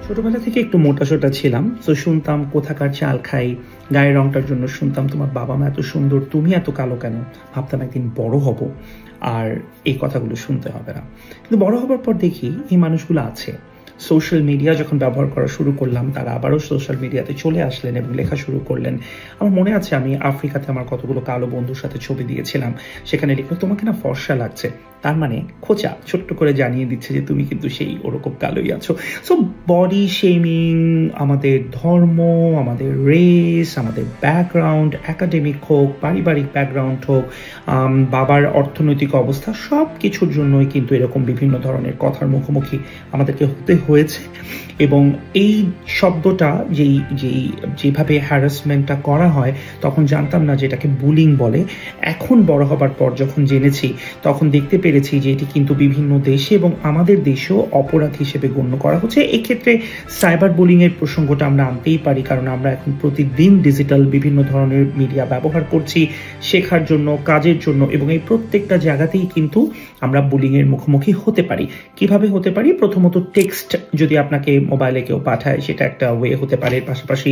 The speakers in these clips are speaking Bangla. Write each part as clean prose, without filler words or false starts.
ছোটবেলা থেকে একটু মোটাসোটা ছিলাম, তো শুনতাম কোথাকার চাল খাই, গায়ের রংটার জন্য শুনতাম তোমার বাবা মা এত সুন্দর, তুমি এত কালো কেন। ভাবতাম একদিন বড় হব আর এই কথাগুলো শুনতে হবে না। কিন্তু বড় হবার পর দেখি এই মানুষগুলো আছে। সোশ্যাল মিডিয়া যখন ব্যবহার করা শুরু করলাম, তারা আবারও সোশ্যাল মিডিয়াতে চলে আসলেন এবং লেখা শুরু করলেন। আমার মনে আছে আমি আফ্রিকাতে আমার কতগুলো কালো বন্ধুর সাথে ছবি দিয়েছিলাম, সেখানে লিখলো তোমাকে না ফর্সা লাগছে, তার মানে খোঁচা ছোট্ট করে জানিয়ে দিচ্ছে যে তুমি কিন্তু সেই ওরকম কালোই আছো। সো বডি শেমিং, আমাদের ধর্ম, আমাদের রেস, আমাদের ব্যাকগ্রাউন্ড, একাডেমিক হোক, পারিবারিক ব্যাকগ্রাউন্ড হোক, বাবার অর্থনৈতিক অবস্থা, সব কিছুর জন্যই কিন্তু এরকম বিভিন্ন ধরনের কথার মুখোমুখি আমাদেরকে হতে হয়েছে। এবং এই শব্দটা যেভাবে হ্যারাসমেন্টটা করা হয় তখন জানতাম না যে এটাকে বুলিং বলে। এখন বড় হবার পর যখন জেনেছি তখন দেখতে পেরেছি যে এটি কিন্তু বিভিন্ন দেশে এবং আমাদের দেশেও অপরাধ হিসেবে গণ্য করা হচ্ছে। এক্ষেত্রে সাইবার বুলিং এর প্রসঙ্গটা আমরা আনতেই পারি, কারণ আমরা এখন প্রতিদিন ডিজিটাল বিভিন্ন ধরনের মিডিয়া ব্যবহার করছি শেখার জন্য, কাজের জন্য, এবং এই প্রত্যেকটা জায়গাতেই কিন্তু আমরা বুলিং এর মুখোমুখি হতে পারি। কিভাবে হতে পারি? প্রথমত টেক্সট যদি আপনাকে মোবাইলে কেউ পাঠায় সেটা একটা ওয়ে হতে পারে। পাশাপাশি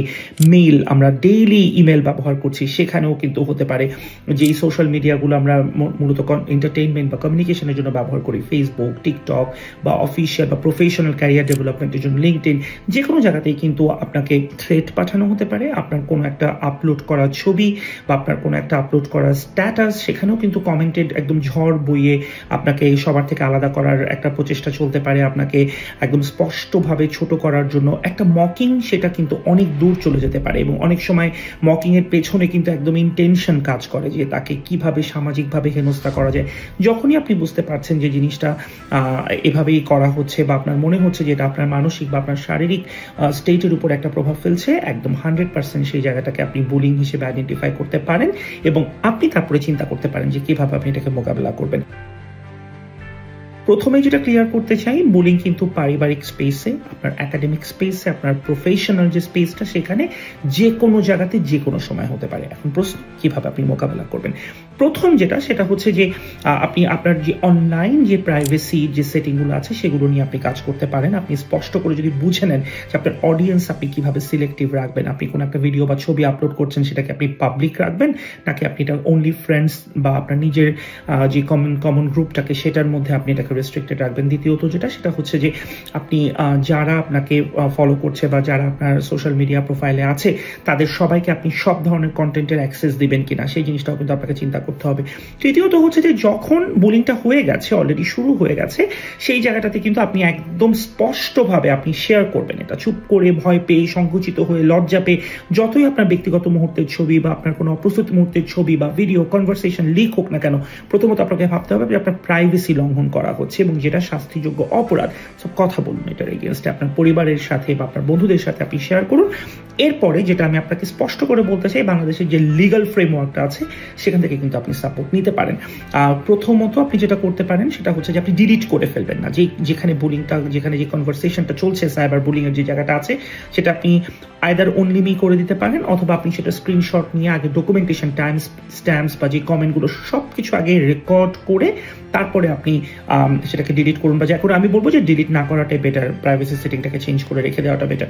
মেইল, আমরা ডেইলি ইমেল ব্যবহার করছি, সেখানেও কিন্তু হতে পারে। যেই সোশ্যাল মিডিয়াগুলো আমরা মূলত এন্টারটেইনমেন্ট বা কমিউনিকেশনের জন্য ব্যবহার করি, ফেসবুক, টিকটক, বা অফিসিয়াল বা প্রফেশনাল ক্যারিয়ার ডেভেলপমেন্টের জন্য লিঙ্কডইন, যে কোনো জায়গাতেই কিন্তু আপনাকে থ্রেট পাঠানো হতে পারে। আপনার কোনো একটা আপলোড করা ছবি বা আপনার কোনো একটা আপলোড করা স্ট্যাটাস, সেখানেও কিন্তু কমেন্টেড একদম ঝড় বইয়ে আপনাকে সবার থেকে আলাদা করার একটা প্রচেষ্টা চলতে পারে, আপনাকে একদম স্পষ্টভাবে ছোট করার জন্য একটা মকিং, সেটা কিন্তু অনেক দূর চলে যেতে পারে। এবং অনেক সময় মকিং এর পেছনে কিন্তু একদম ইন্টেনশন কাজ করে যে তাকে কিভাবে সামাজিকভাবে হেনস্থা করা যায়। যখনই আপনি বুঝতে পারছেন যে জিনিসটা এভাবেই করা হচ্ছে বা আপনার মনে হচ্ছে যে এটা আপনার মানসিক বা আপনার শারীরিক স্টেটের উপর একটা প্রভাব ফেলছে, একদম 100% সেই জায়গাটাকে আপনি বুলিং হিসেবে আইডেন্টিফাই করতে পারেন এবং আপনি তারপরে চিন্তা করতে পারেন যে কিভাবে আপনি এটাকে মোকাবেলা করবেন। প্রথমে যেটা ক্লিয়ার করতে চাই, বুলিং কিন্তু পারিবারিক স্পেসে, আপনার একাডেমিক স্পেসে, আপনার প্রফেশনাল যে স্পেসটা, সেখানে যে কোনো জায়গাতে যে কোনো সময় হতে পারে। এখন প্রশ্ন, কিভাবে আপনি মোকাবেলা করবেন? প্রথম সেটা হচ্ছে যে আপনি আপনার যে অনলাইন যে প্রাইভেসি যে সেটিংগুলো আছে সেগুলো নিয়ে আপনি কাজ করতে পারেন। আপনি স্পষ্ট করে যদি বুঝে নেন যে আপনার অডিয়েন্স আপনি কিভাবে সিলেক্টিভ রাখবেন, আপনি কোনো একটা ভিডিও বা ছবি আপলোড করছেন সেটাকে আপনি পাবলিক রাখবেন নাকি আপনি এটা অনলি ফ্রেন্ডস বা আপনার নিজের যে কমন গ্রুপটাকে সেটার মধ্যে আপনি এটাকে রেস্ট্রিক্টেড রাখবেন। দ্বিতীয়ত সেটা হচ্ছে যে আপনি যারা আপনাকে ফলো করছে বা যারা আপনার সোশ্যাল মিডিয়া প্রোফাইলে আছে তাদের সবাইকে আপনি সব ধরনের কন্টেন্টের অ্যাক্সেস দিবেন কিনা, সেই জিনিসটাও কিন্তু আপনাকে চিন্তা করতে হবে। তৃতীয়ত হচ্ছে যে যখন বুলিংটা হয়ে গেছে, অলরেডি শুরু হয়ে গেছে, সেই জায়গাটাতে কিন্তু আপনি একদম স্পষ্টভাবে আপনি শেয়ার করবেন। এটা চুপ করে, ভয় পেয়ে, সংকুচিত হয়ে, লজ্জা পেয়ে, যতই আপনার ব্যক্তিগত মুহূর্তের ছবি বা আপনার কোনো অপ্রস্তুত মুহূর্তের ছবি বা ভিডিও কনভারসেশন লিক হোক না কেন, প্রথমত আপনাকে ভাবতে হবে যে আপনার প্রাইভেসি লঙ্ঘন করা হচ্ছে এবং যেটা শাস্তিযোগ্য অপরাধ। সব কথা বলুন এটার এগেইনস্টে, আপনার পরিবারের সাথে বা আপনার বন্ধুদের সাথে আপনি শেয়ার করুন। এরপরে যেটা আমি আপনাকে স্পষ্ট করে বলতে চাই, বাংলাদেশের যে লিগাল ফ্রেমওয়ার্কটা আছে সেখান থেকে কিন্তু আপনি সাপোর্ট নিতে পারেন। প্রথমত আপনি যেটা করতে পারেন সেটা হচ্ছে যে আপনি ডিলিট করে ফেলবেন না। যেখানে বুলিংটা, যেখানে যে কনভারসেশনটা চলছে, সাইবার বুলিং এর যে জায়গাটা আছে, সেটা আপনি আইদার অনলি মি করে দিতে পারেন অথবা আপনি সেটা স্ক্রিনশট নিয়ে আগে ডকুমেন্টেশন, টাইম স্ট্যাম্পস বা যে কমেন্টগুলো সবকিছু আগে রেকর্ড করে তারপরে আপনি সেটাকে ডিলিট করুন। বা যা করে আমি বলবো যে ডিলিট না করাটাই বেটার, প্রাইভেসি সেটিংটাকে চেঞ্জ করে রেখে দেওয়াটা বেটার।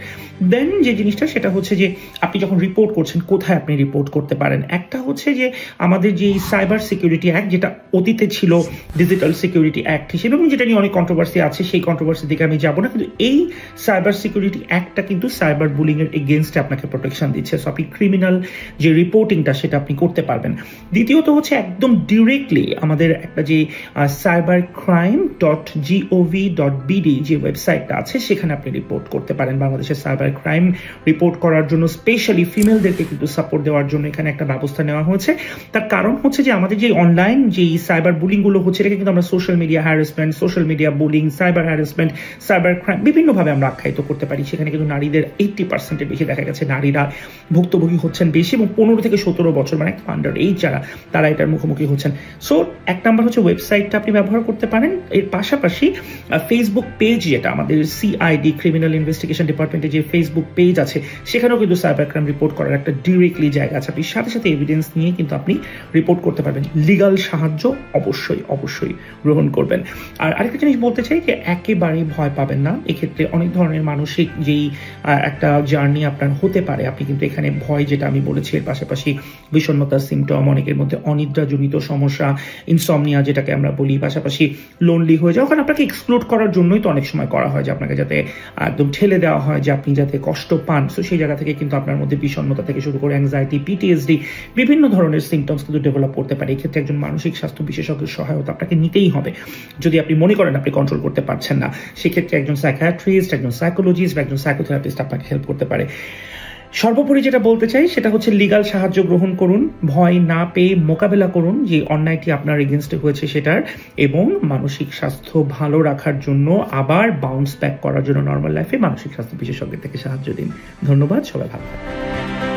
দেন যে জিনিসটা সেটা হচ্ছে যে আপনি যখন রিপোর্ট করছেন, কোথায় আপনি রিপোর্ট করতে পারেন? একটা হচ্ছে যে আমাদের যে সাইবার সিকিউরিটি অ্যাক্ট, যেটা অতীতে ছিল ডিজিটাল সিকিউরিটি অ্যাক্ট হিসেবে এবং যেটা নিয়ে অনেক কন্ট্রোভার্সি আছে, সেই কন্ট্রোভার্সির দিকে আমি যাবো না, কিন্তু এই সাইবার সিকিউরিটি অ্যাক্টটা কিন্তু সাইবার বুলিং এর এগেইনস্টে আপনাকে প্রোটেকশন দিচ্ছে। সো আপনি ক্রিমিনাল যে রিপোর্টিংটা সেটা আপনি করতে পারবেন। দ্বিতীয়ত হচ্ছে একদম ডিরেক্টলি আমাদের একটা যে cybercrime.gov.bd যে ওয়েবসাইটটা আছে সেখানে আপনি রিপোর্ট করতে পারেন। বাংলাদেশের সাইবার ক্রাইম রিপোর্ট করার জন্য স্পেশালি ফিমেলদেরকে কিন্তু সাপোর্ট দেওয়ার জন্য এখানে একটা ব্যবস্থা নেওয়া হয়েছে। তার কারণ হচ্ছে যে আমাদের যে অনলাইন যে সাইবার বুলিং গুলো হচ্ছে এটাকে কিন্তু আমরা social media harassment, social media bullying, cyber harassment, cyber crime বিভিন্নভাবে আমরা আখ্যায়িত করতে পারি। সেখানে কিন্তু নারীদের 80% বেশি দেখা গেছে নারীরা ভুক্তভোগী হচ্ছেন বেশি, এবং 15 থেকে 17 বছর মানে আন্ডার এইজ যারা, তারা এটার মুখোমুখি হচ্ছেন। সো এক নাম্বার হচ্ছে ওয়েবসাইটটা আপনি ব্যবহার করতে পারেন। এর পাশাপাশি ফেসবুক পেজ, যেটা আমাদের সিআইডি ক্রিমিনাল ইনভেস্টিগেশন ডিপার্টমেন্টের যে ফেসবুক পেজ আছে, সেখানেও কিন্তু সাইবার ক্রাইম রিপোর্ট করার একটা ডিরেক্টলি জায়গা আছে। আপনি সাথে সাথে এভিডেন্স নিয়ে কিন্তু আপনি রিপোর্ট করতে পারবেন। লিগাল সাহায্য অবশ্যই অবশ্যই গ্রহণ করবেন। আর আরেকটা জিনিস বলতে চাই যে একেবারেই ভয় পাবেন না। এক্ষেত্রে অনেক ধরনের মানসিক যেই একটা জার্নি আপনার হতে পারে, আপনি কিন্তু এখানে ভয়, যেটা আমি বলেছি, এর পাশাপাশি বিষণ্ণতার সিমটম, অনেকের মধ্যে অনিদ্রাজনিত সমস্যা, ইনসমনিয়া যেটাকে আমরা বলি, পাশাপাশি লোনলি হয়ে যাওয়া, কারণ আপনাকে এক্সক্লুড করার জন্যই তো অনেক সময় করা হয়, যে আপনাকে যাতে একদম ঠেলে দেওয়া হয়, যে আপনি যাতে কষ্ট পান। সো সেই জায়গা থেকে কিন্তু আপনার মধ্যে বিষণ্ণতা থেকে শুরু করে অ্যাংজাইটি, পিটিএসডি, বিভিন্ন ধরনের সিমটমস কিন্তু ডেভেলপ করতে পারে। এক্ষেত্রে একজন মানসিক স্বাস্থ্য বিশেষজ্ঞের সহায়তা আপনাকে নিতেই হবে। যদি আপনি মনে করেন আপনি কন্ট্রোল করতে পারছেন না, সেক্ষেত্রে একজন সাইকিয়াট্রিস্ট, একজন সাইকোলজিস্ট বা একজন সাইকোথেরাপিস্ট আপনাকে হেল্প করতে পারে। সর্বোপরি যেটা বলতে চাই সেটা হচ্ছে লিগাল সাহায্য গ্রহণ করুন, ভয় না পেয়ে মোকাবেলা করুন যে অন্যায়টি আপনার এগেনস্টে হয়েছে সেটার, এবং মানসিক স্বাস্থ্য ভালো রাখার জন্য, আবার বাউন্স ব্যাক করার জন্য নর্মাল লাইফে মানসিক স্বাস্থ্য বিশেষজ্ঞের থেকে সাহায্য দিন। ধন্যবাদ, সবাই ভালো থাকুন।